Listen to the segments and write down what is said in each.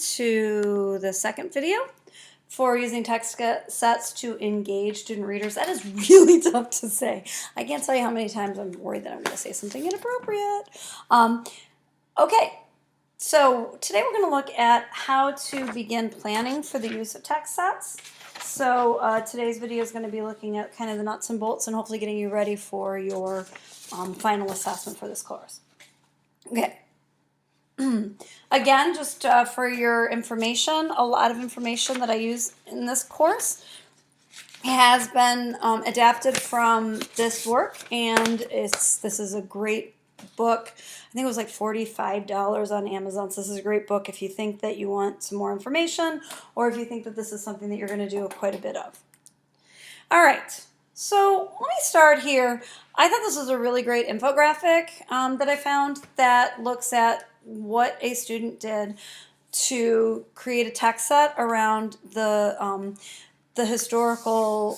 to the second video for using text sets to engage student readers. That is really tough to say. I can't tell you how many times I'm worried that I'm going to say something inappropriate. Okay, so today we're going to look at how to begin planning for the use of text sets. So today's video is going to be looking at kind of the nuts and bolts and hopefully getting you ready for your final assessment for this course. Okay. Again, just for your information, a lot of information that I use in this course has been adapted from this work, and this is a great book. I think it was like $45 on Amazon, so this is a great book if you think that you want some more information or if you think that this is something that you're going to do quite a bit of. All right, so let me start here. I thought this was a really great infographic that I found that looks at what a student did to create a text set around the historical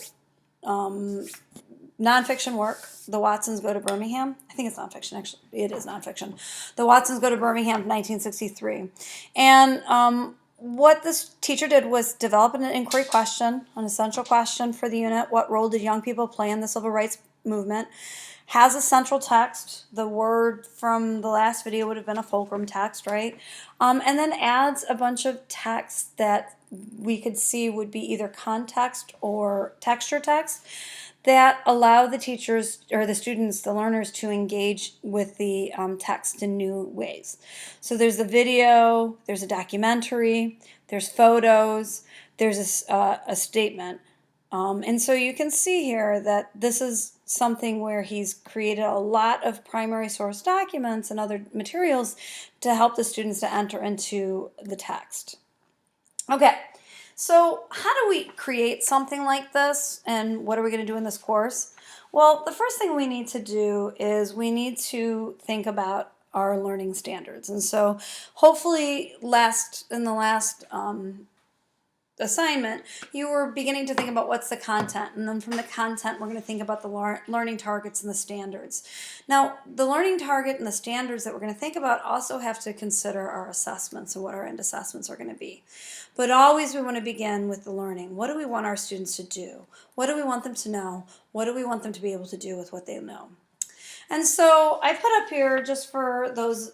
nonfiction work, The Watsons Go to Birmingham. I think it's nonfiction, actually. It is nonfiction. The Watsons Go to Birmingham, 1963. And what this teacher did was develop an inquiry question, an essential question for the unit. What role did young people play in the civil rights movement? Has a central text. The word from the last video would have been a fulcrum text, right? And then adds a bunch of text that we could see would be either context or texture text that allow the teachers or the students, the learners, to engage with the text in new ways. So there's a video, there's a documentary, there's photos, there's a statement. And so you can see here that this is something where he's created a lot of primary source documents and other materials to help the students to enter into the text. Okay, so how do we create something like this, and what are we going to do in this course? Well, the first thing we need to do is we need to think about our learning standards. And so hopefully in the last assignment, you were beginning to think about what's the content, and then from the content we're going to think about the learning targets and the standards. Now, the learning target and the standards that we're going to think about also have to consider our assessments and what our end assessments are going to be. But always we want to begin with the learning. What do we want our students to do? What do we want them to know? What do we want them to be able to do with what they know? And so I put up here, just for those,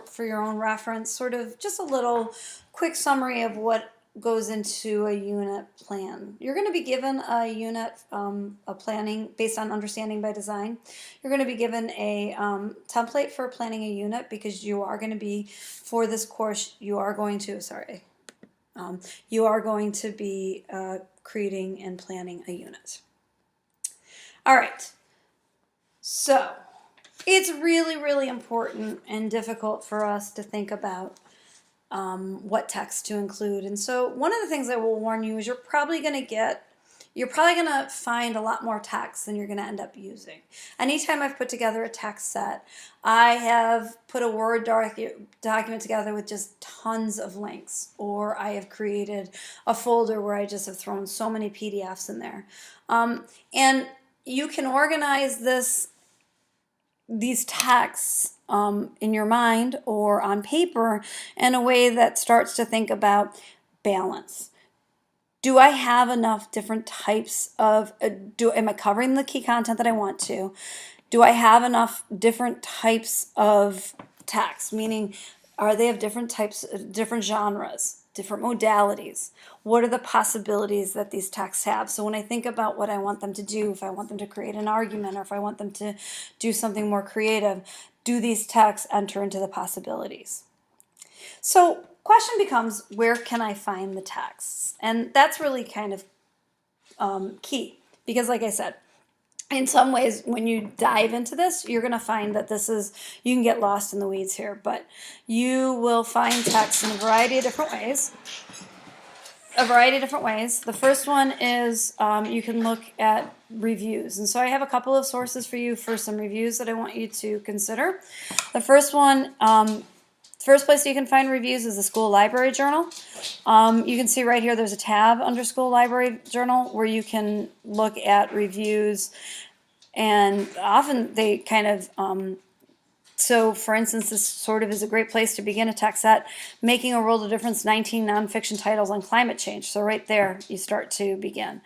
for your own reference, sort of just a little quick summary of what goes into a unit plan. You're going to be given a unit, a planning based on understanding by design. You're going to be given a template for planning a unit, because you are going to be, for this course, you are going to be creating and planning a unit. All right, so it's really, really important and difficult for us to think about what text to include. And so one of the things I will warn you is you're probably going to find a lot more text than you're going to end up using. Anytime I've put together a text set, I have put a Word document together with just tons of links, or I have created a folder where I just have thrown so many PDFs in there. And you can organize these texts in your mind or on paper in a way that starts to think about balance. Do I have enough different types of, am I covering the key content that I want to? Do I have enough different types of text? Meaning, are they of different types, different genres, different modalities? What are the possibilities that these texts have? So when I think about what I want them to do, if I want them to create an argument or if I want them to do something more creative, do these texts enter into the possibilities? So question becomes, where can I find the texts? And that's really kind of key, because like I said, in some ways, when you dive into this, you're going to find that you can get lost in the weeds here, but you will find text in a variety of different ways. The first one is you can look at reviews. And so I have a couple of sources for you for some reviews that I want you to consider. The first one, first place you can find reviews is the School Library Journal. You can see right here there's a tab under School Library Journal where you can look at reviews, and often they kind of So, for instance, this sort of is a great place to begin a text set, Making a World of Difference, 19 nonfiction titles on climate change. So right there, you start to begin.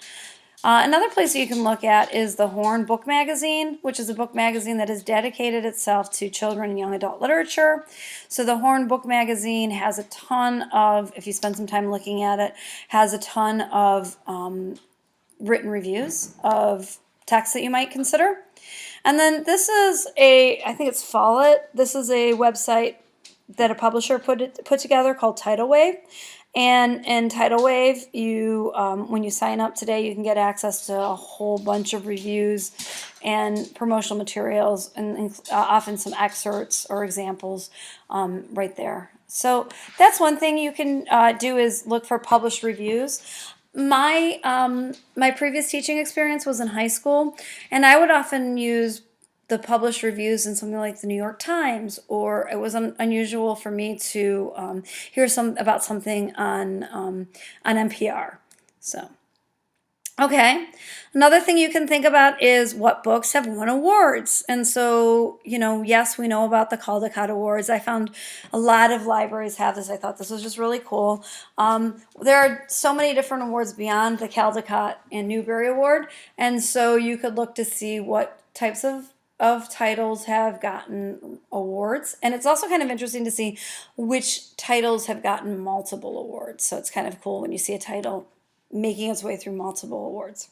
Another place that you can look at is the Horn Book Magazine, which is a book magazine that has dedicated itself to children and young adult literature. So the Horn Book Magazine has a ton of, if you spend some time looking at it, has a ton of written reviews of texts that you might consider. And then this is I think it's Follett. This is a website that a publisher put together called Tidal Wave. And in Tidal Wave, when you sign up today, you can get access to a whole bunch of reviews and promotional materials, and often some excerpts or examples right there. So that's one thing you can do, is look for published reviews. My previous teaching experience was in high school, and I would often use the published reviews in something like the New York Times, or it was unusual for me to hear about something on NPR. So, okay. Another thing you can think about is what books have won awards. And so, yes, we know about the Caldecott Awards. I found a lot of libraries have this. I thought this was just really cool. There are so many different awards beyond the Caldecott and Newbery Award. And so you could look to see what types of titles have gotten awards. And it's also kind of interesting to see which titles have gotten multiple awards. So it's kind of cool when you see a title making its way through multiple awards.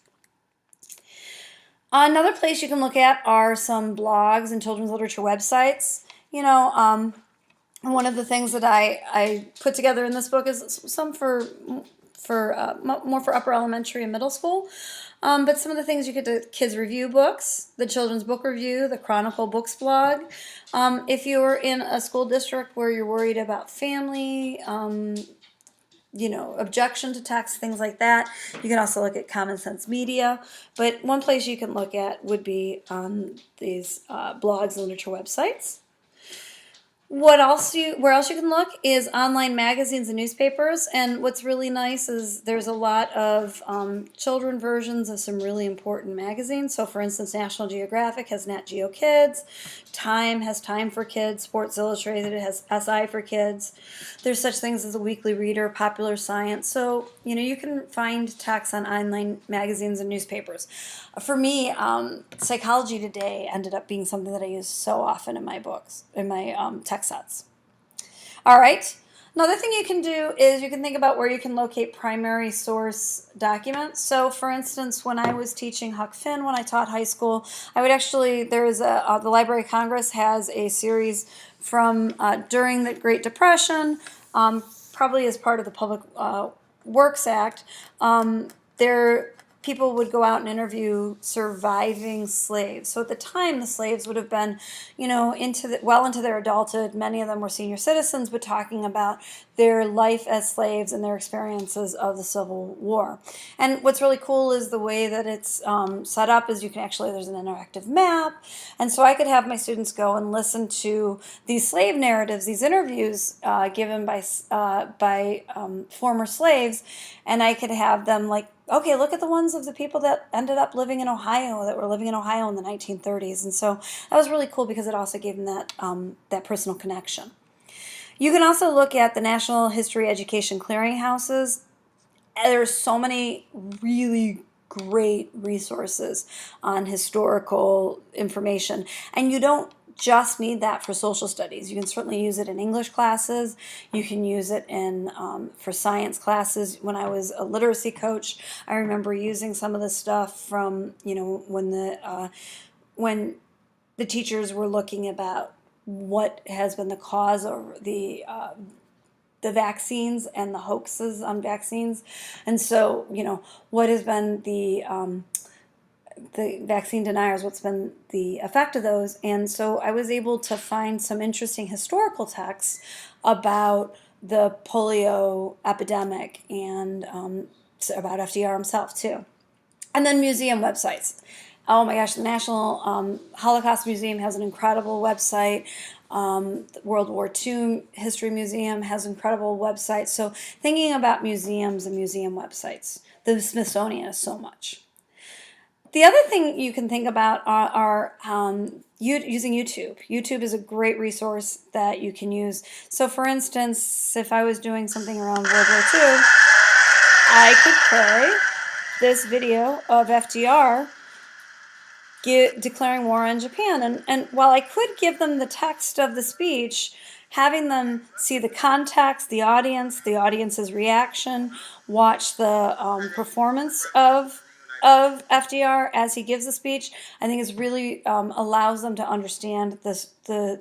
Another place you can look at are some blogs and children's literature websites. One of the things that I put together in this book is some more for upper elementary and middle school. But some of the things you could do: Kids Review Books, the Children's Book Review, the Chronicle Books blog. If you're in a school district where you're worried about family, objection to text, things like that, you can also look at Common Sense Media. But one place you can look at would be these blogs and literature websites. Where else you can look is online magazines and newspapers. And what's really nice is there's a lot of children versions of some really important magazines. So, for instance, National Geographic has Nat Geo Kids, Time has Time for Kids, Sports Illustrated has SI for Kids. There's such things as a Weekly Reader, Popular Science. So, you can find texts on online magazines and newspapers. For me, Psychology Today ended up being something that I use so often in my books, in my text sets. All right. Another thing you can do is you can think about where you can locate primary source documents. So, for instance, when I was teaching Huck Finn, when I taught high school, I would actually, the Library of Congress has a series from during the Great Depression, probably as part of the Public Works Act. People would go out and interview surviving slaves. So at the time, the slaves would have been, into their adulthood. Many of them were senior citizens, but talking about their life as slaves and their experiences of the Civil War. And what's really cool is the way that it's set up is there's an interactive map. And so I could have my students go and listen to these slave narratives, these interviews given by former slaves, and I could have them okay, look at the ones of the people that ended up living in Ohio, that were living in Ohio in the 1930s. And so that was really cool because it also gave them that personal connection. You can also look at the National History Education Clearinghouses. There's so many really great resources on historical information. And you don't just need that for social studies. You can certainly use it in English classes. You can use it for science classes. When I was a literacy coach, I remember using some of the stuff from when the teachers were looking about what has been the cause of the vaccines and the hoaxes on vaccines, and so what has been the vaccine deniers, what's been the effect of those. And so I was able to find some interesting historical texts about the polio epidemic and about FDR himself too. And then museum websites. Oh my gosh, the National Holocaust Museum has an incredible website. The World War II History Museum has incredible websites. So thinking about museums and museum websites, the Smithsonian is so much. The other thing you can think about are using YouTube. YouTube is a great resource that you can use. So for instance, if I was doing something around World War II, I could play this video of FDR declaring war on Japan. And while I could give them the text of the speech, having them see the context, the audience's reaction, watch the performance of FDR as he gives the speech, I think is really allows them to understand the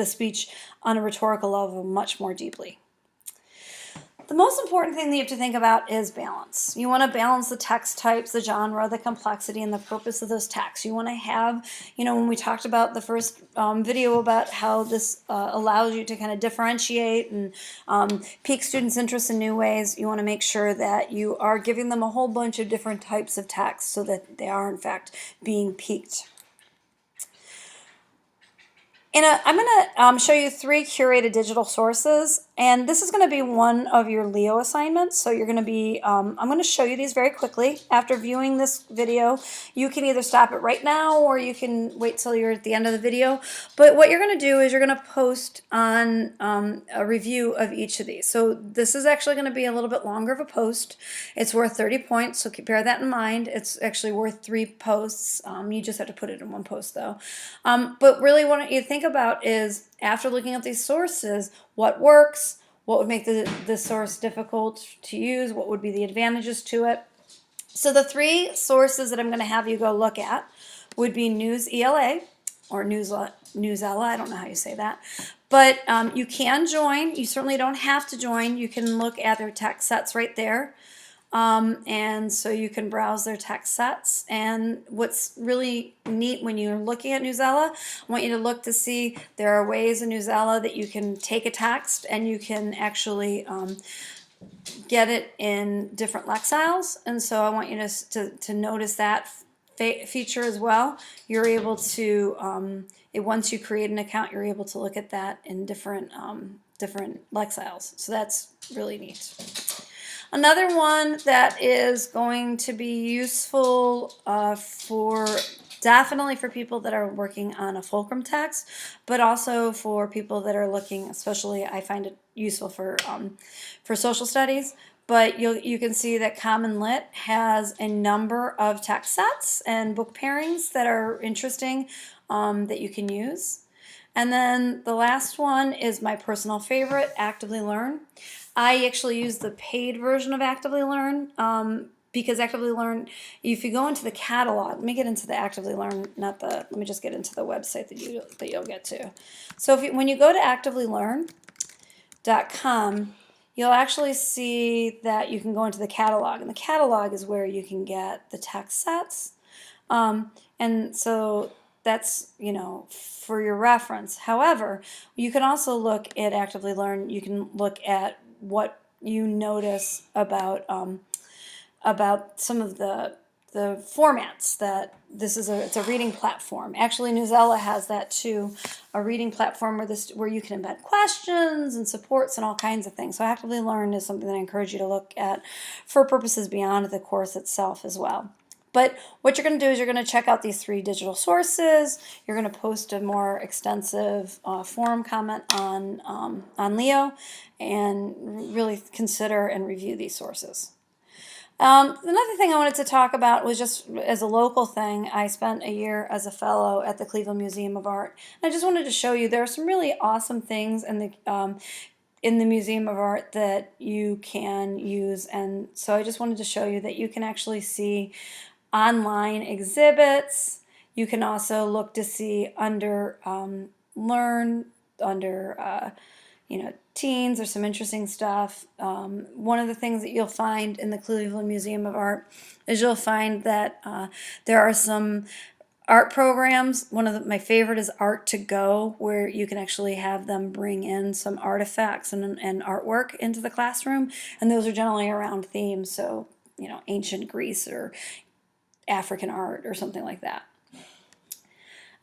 speech on a rhetorical level much more deeply. The most important thing that you have to think about is balance. You want to balance the text types, the genre, the complexity, and the purpose of those texts. You want to have, when we talked about the first video about how this allows you to kind of differentiate and pique students' interest in new ways, you want to make sure that you are giving them a whole bunch of different types of text so that they are, in fact, being piqued. I'm going to show you 3 curated digital sources, and this is going to be one of your Leo assignments. So you're going to be, I'm going to show you these very quickly. After viewing this video, you can either stop it right now or you can wait till you're at the end of the video. But what you're going to do is you're going to post on a review of each of these. So this is actually going to be a little bit longer of a post. It's worth 30 points, so bear that in mind. It's actually worth 3 posts. You just have to put it in one post though. But really what you think about is, after looking at these sources, what works, what would make the source difficult to use, what would be the advantages to it. So the 3 sources that I'm going to have you go look at would be News ELA, or Newsella, I don't know how you say that. But you can join. You certainly don't have to join. You can look at their text sets right there. And so you can browse their text sets. And what's really neat when you're looking at Newsella, I want you to look to see there are ways in Newsella that you can take a text and you can actually get it in different lexiles. And so I want you to notice that feature as well. You're able to, once you create an account, you're able to look at that in different lexiles. So that's really neat. Another one that is going to be useful definitely for people that are working on a fulcrum text, but also for people that are looking, especially I find it useful for social studies. But you can see that Common Lit has a number of text sets and book pairings that are interesting that you can use. And then the last one is my personal favorite, Actively Learn. I actually use the paid version of Actively Learn because Actively Learn, if you go into the catalog, let me get into the Actively Learn, let me just get into the website that you'll get to. So when you go to activelylearn.com, you'll actually see that you can go into the catalog, and the catalog is where you can get the text sets. And so that's, for your reference. However, you can also look at Actively Learn. You can look at what you notice about some of the formats that it's a reading platform. Actually, Newsella has that too, a reading platform where you can embed questions and supports and all kinds of things. So Actively Learn is something that I encourage you to look at for purposes beyond the course itself as well. But what you're going to do is you're going to check out these 3 digital sources. You're going to post a more extensive forum comment on Leo, and really consider and review these sources. Another thing I wanted to talk about was just as a local thing. I spent a year as a fellow at the Cleveland Museum of Art. And I just wanted to show you there are some really awesome things in the Museum of Art that you can use. And so I just wanted to show you that you can actually see online exhibits. You can also look to see under Learn, under teens, there's some interesting stuff. One of the things that you'll find in the Cleveland Museum of Art is you'll find that there are some art programs. One of my favorite is Art to Go, where you can actually have them bring in some artifacts and artwork into the classroom, and those are generally around themes, so ancient Greece or African art or something like that.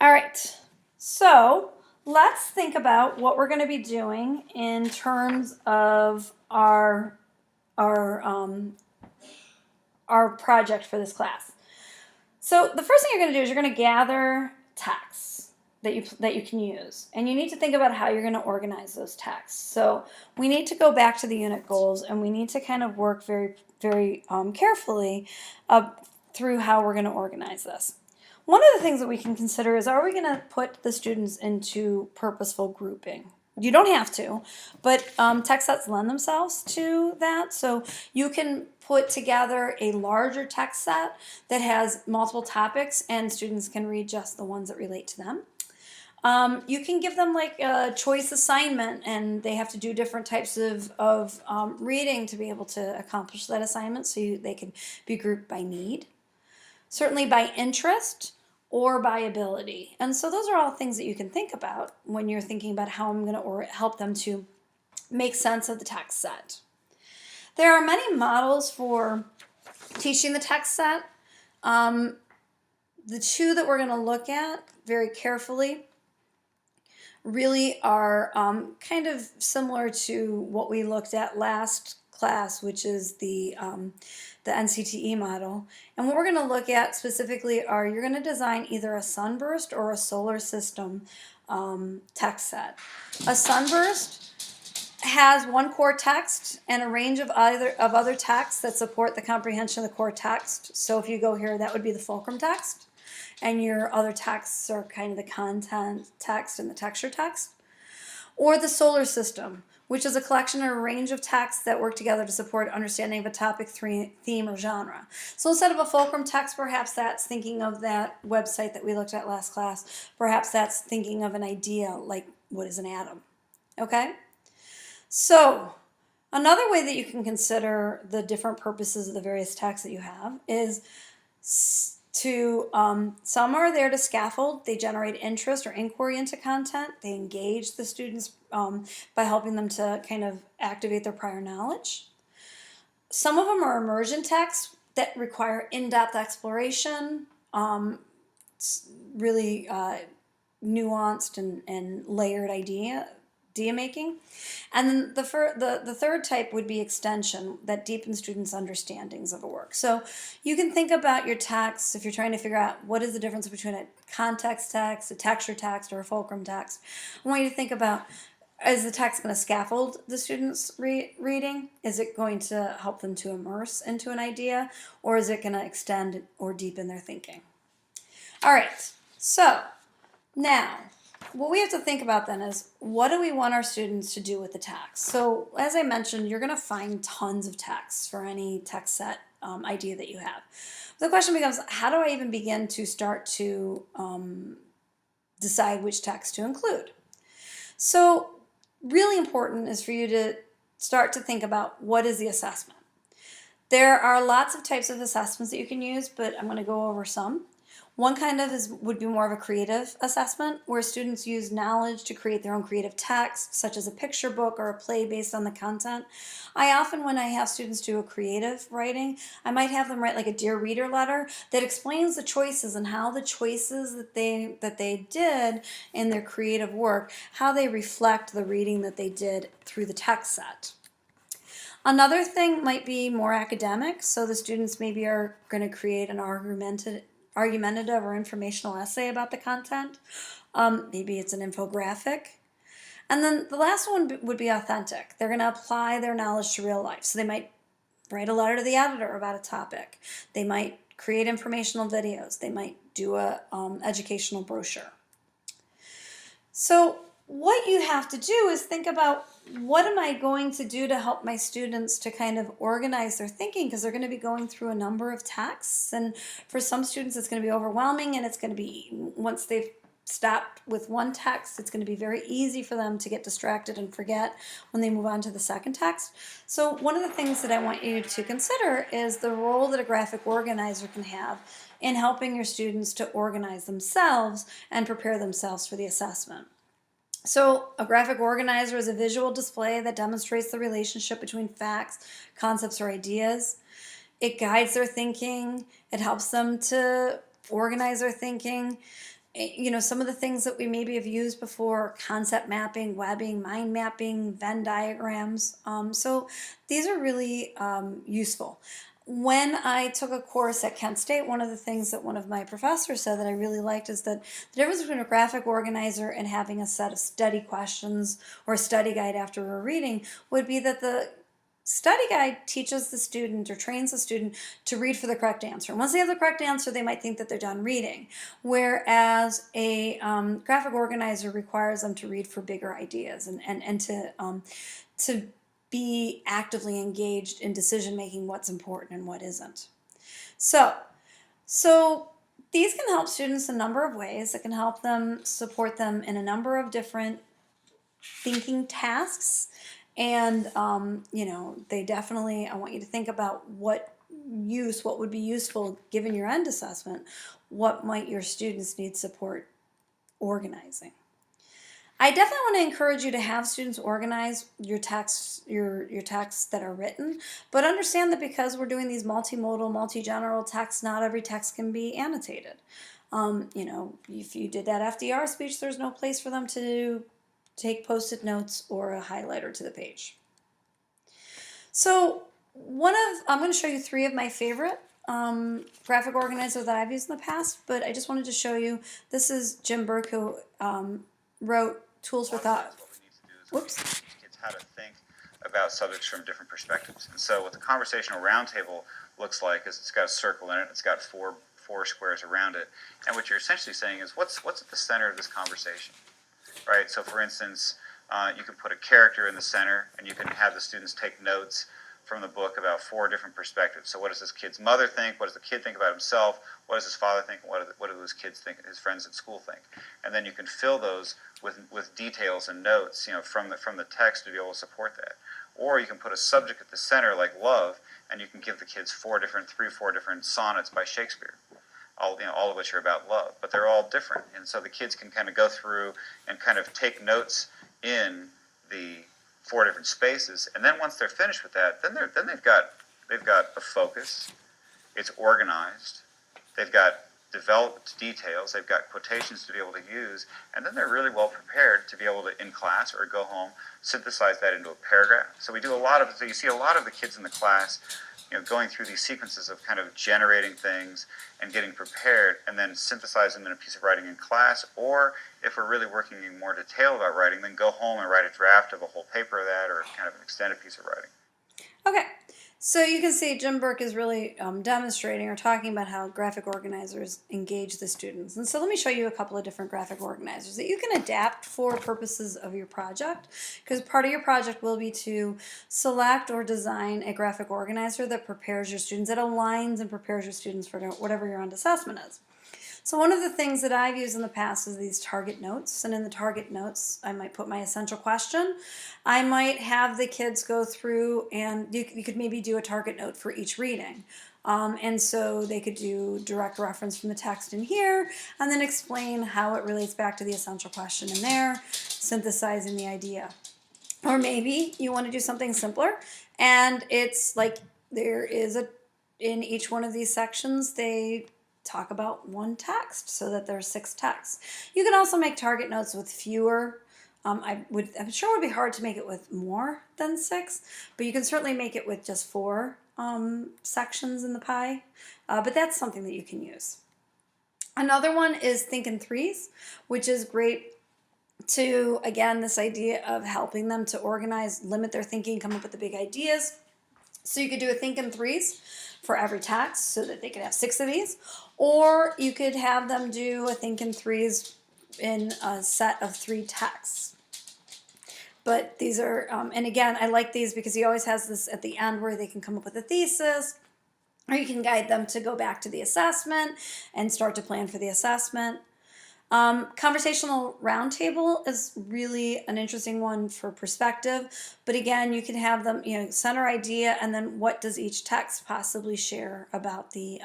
All right, so let's think about what we're going to be doing in terms of our project for this class. So the first thing you're going to do is you're going to gather texts that you can use, and you need to think about how you're going to organize those texts. So we need to go back to the unit goals, and we need to kind of work very, very carefully through how we're going to organize this. One of the things that we can consider is, are we going to put the students into purposeful grouping? You don't have to, but text sets lend themselves to that. So you can put together a larger text set that has multiple topics, and students can read just the ones that relate to them. You can give them like a choice assignment, and they have to do different types of reading to be able to accomplish that assignment, so they can be grouped by need, certainly by interest, or by ability. And so those are all things that you can think about when you're thinking about how I'm going to help them to make sense of the text set. There are many models for teaching the text set. The two that we're going to look at very carefully really are kind of similar to what we looked at last class, which is the NCTE model. And what we're going to look at specifically are, you're going to design either a sunburst or a solar system text set. A sunburst has one core text and a range of other texts that support the comprehension of the core text. So if you go here, that would be the fulcrum text, and your other texts are kind of the content text and the texture text. Or the solar system, which is a collection or a range of texts that work together to support understanding of a topic, theme, or genre. So instead of a fulcrum text, perhaps that's thinking of that website that we looked at last class. Perhaps that's thinking of an idea like, what is an atom? Okay? So another way that you can consider the different purposes of the various texts that you have is some are there to scaffold. They generate interest or inquiry into content. They engage the students by helping them to kind of activate their prior knowledge. Some of them are immersion texts that require in-depth exploration, really nuanced and layered idea making. And then the third type would be extension, that deepens students' understandings of a work. So you can think about your text, if you're trying to figure out what is the difference between a context text, a texture text, or a fulcrum text. I want you to think about, is the text going to scaffold the students' reading? Is it going to help them to immerse into an idea? Or is it going to extend or deepen their thinking? All right, so now, what we have to think about then is, what do we want our students to do with the text? So as I mentioned, you're going to find tons of texts for any text set idea that you have. The question becomes, how do I even begin to start to decide which text to include? So really important is for you to start to think about, what is the assessment? There are lots of types of assessments that you can use, but I'm going to go over some. One kind of would be more of a creative assessment, where students use knowledge to create their own creative text, such as a picture book or a play based on the content. I often, when I have students do a creative writing, I might have them write like a Dear Reader letter that explains the choices and how the choices that they did in their creative work, how they reflect the reading that they did through the text set. Another thing might be more academic, so the students maybe are going to create an argumentative or informational essay about the content. Maybe it's an infographic. And then the last one would be authentic. They're going to apply their knowledge to real life. So they might write a letter to the editor about a topic. They might create informational videos. They might do a educational brochure. So what you have to do is think about, what am I going to do to help my students to kind of organize their thinking, because they're going to be going through a number of texts, and for some students it's going to be overwhelming, and it's going to be, once they've stopped with one text, it's going to be very easy for them to get distracted and forget when they move on to the second text. So one of the things that I want you to consider is the role that a graphic organizer can have in helping your students to organize themselves and prepare themselves for the assessment. So a graphic organizer is a visual display that demonstrates the relationship between facts, concepts, or ideas. It guides their thinking. It helps them to organize their thinking. You know, some of the things that we maybe have used before: concept mapping, webbing, mind mapping, Venn diagrams. So these are really useful. when I took a course at Kent State, one of the things that one of my professors said that I really liked is that the difference between a graphic organizer and having a set of study questions or a study guide after a reading would be that the study guide teaches the student or trains the student to read for the correct answer. And once they have the correct answer, they might think that they're done reading. Whereas a graphic organizer requires them to read for bigger ideas and to be actively engaged in decision making, what's important and what isn't. So these can help students a number of ways. It can help them support them in a number of different thinking tasks. And, they definitely, I want you to think about what would be useful given your end assessment. What might your students need support organizing? I definitely want to encourage you to have students organize your texts, your texts that are written, but understand that because we're doing these multimodal, multi-general texts, not every text can be annotated. If you did that FDR speech, there's no place for them to take post-it notes or a highlighter to the page. So I'm going to show you 3 of my favorite graphic organizers that I've used in the past, but I just wanted to show you, this is Jim Burke, who wrote Tools for Thought. Whoops. Teach kids how to think about subjects from different perspectives. And so what the conversational roundtable looks like is it's got a circle in it, it's got four squares around it, and what you're essentially saying is what's at the center of this conversation, right? So for instance, you can put a character in the center, and you can have the students take notes from the book about 4 different perspectives. So what does this kid's mother think? What does the kid think about himself? What does his father think? What do those kids think? His friends at school think? And then you can fill those with details and notes, from the text to be able to support that. Or you can put a subject at the center like love, and you can give the kids 4 different sonnets by Shakespeare, all of which are about love, but they're all different. And so the kids can kind of go through and kind of take notes in the 4 different spaces, and then once they're finished with that, then they've got a focus. It's organized. They've got developed details. They've got quotations to be able to use, and then they're really well prepared to be able to, in class or go home, synthesize that into a paragraph. So we do a lot of. So you see a lot of the kids in the class, going through these sequences of kind of generating things and getting prepared, and then synthesize them in a piece of writing in class. Or if we're really working in more detail about writing, then go home and write a draft of a whole paper of that, or kind of an extended piece of writing. Okay, so you can see Jim Burke is really demonstrating or talking about how graphic organizers engage the students. And so let me show you a couple of different graphic organizers that you can adapt for purposes of your project, because part of your project will be to select or design a graphic organizer that prepares your students, that aligns and prepares your students for whatever your end assessment is. So one of the things that I've used in the past is these target notes, and in the target notes I might put my essential question. I might have the kids go through, and you could maybe do a target note for each reading. And so they could do direct reference from the text in here, and then explain how it relates back to the essential question in there, synthesizing the idea. Or maybe you want to do something simpler, and it's like in each one of these sections, they talk about one text so that there's 6 texts. You can also make target notes with fewer. I'm sure it would be hard to make it with more than 6, but you can certainly make it with just 4 sections in the pie. But that's something that you can use. Another one is Think in Threes, which is great to, again, this idea of helping them to organize, limit their thinking, come up with the big ideas. So you could do a Think in Threes for every text so that they could have 6 of these. Or you could have them do a Think in Threes in a set of 3 texts. But these are, and again, I like these because he always has this at the end where they can come up with a thesis, or you can guide them to go back to the assessment and start to plan for the assessment. Conversational roundtable is really an interesting one for perspective, but again, you can have them, center idea, and then what does each text possibly share about the,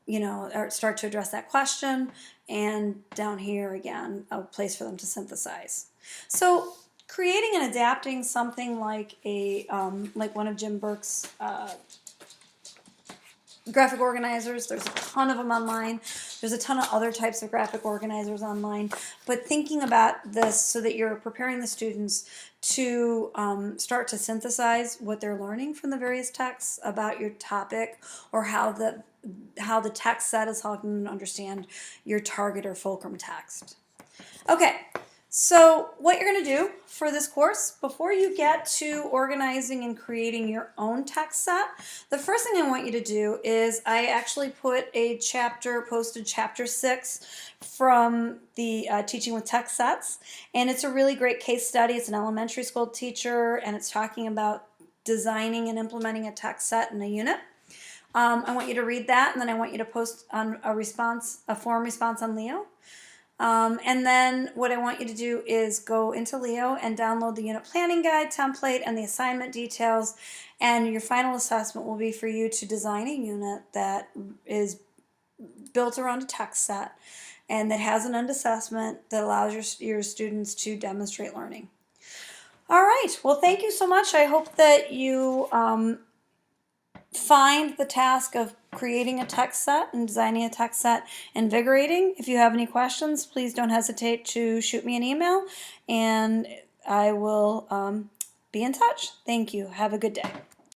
or start to address that question, and down here again, a place for them to synthesize. So creating and adapting something like like one of Jim Burke's graphic organizers. There's a ton of them online. There's a ton of other types of graphic organizers online. But thinking about this so that you're preparing the students to start to synthesize what they're learning from the various texts about your topic, or how the text set is helping them understand your target or fulcrum text. Okay, so what you're going to do for this course, before you get to organizing and creating your own text set, the first thing I want you to do is I actually put a chapter, posted chapter 6 from the Teaching with Text Sets, and it's a really great case study. It's an elementary school teacher, and it's talking about designing and implementing a text set in a unit. I want you to read that, and then I want you to post on a form response on Leo. And then what I want you to do is go into Leo and download the unit planning guide template and the assignment details, and your final assessment will be for you to design a unit that is built around a text set and that has an end assessment that allows your students to demonstrate learning. All right, well, thank you so much. I hope that you find the task of creating a text set and designing a text set invigorating. If you have any questions, please don't hesitate to shoot me an email, and I will be in touch. Thank you. Have a good day.